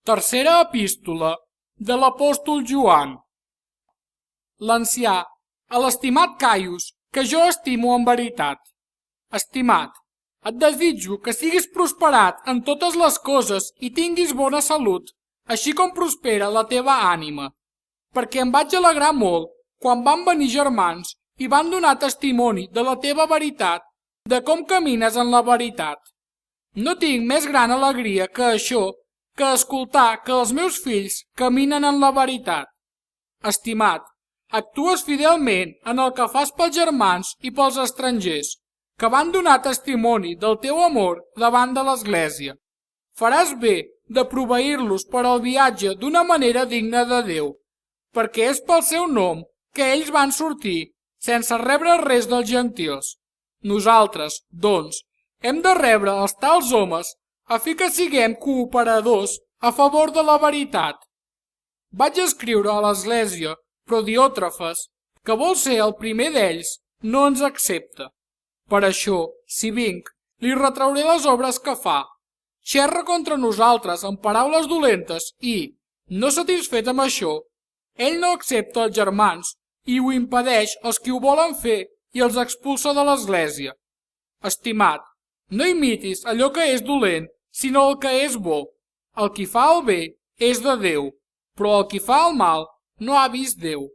Tercera epístola de l'apòstol Joan. L'ancià, a l'estimat Caius, que jo estimo en veritat. Estimat, et desitjo que siguis prosperat en totes les coses i tinguis bona salut, així com prospera la teva ànima, perquè em vaig alegrar molt quan van venir germans i van donar testimoni de la teva veritat, de com camines en la veritat. No tinc més gran alegria que això, que escoltar que els meus fills caminen en la veritat. Estimat, actues fidelment en el que fas pels germans i pels estrangers, que van donar testimoni del teu amor davant de l'Església. Faràs bé de proveir-los per al viatge d'una manera digna de Déu, perquè és pel seu nom que ells van sortir sense rebre res dels gentils. Nosaltres, doncs, hem de rebre els tals homes a fi que siguem cooperadors a favor de la veritat. Vaig escriure a l'Església, però Diòtrefes, que vol ser el primer d'ells, no ens accepta. Per això, si vinc, li retrauré les obres que fa. Xerra contra nosaltres amb paraules dolentes i, no satisfet amb això, ell no accepta els germans i ho impedeix als qui ho volen fer i els expulsa de l'Església. Estimat, no imitis allò que és dolent, sinó el que és bo. El qui fa el bé és de Déu, però el qui fa el mal no ha vist Déu.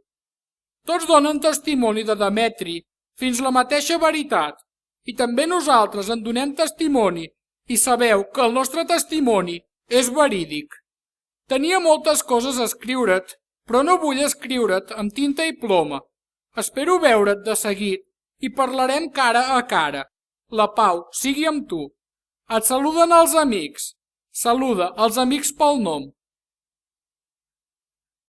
Tots donen testimoni de Demetri fins la mateixa veritat, i també nosaltres en donem testimoni i sabeu que el nostre testimoni és verídic. Tenia moltes coses a escriure't, però no vull escriure't amb tinta i ploma. Espero veure't de seguit i parlarem cara a cara. La pau sigui amb tu. Et saluden els amics. Saluda els amics pel nom.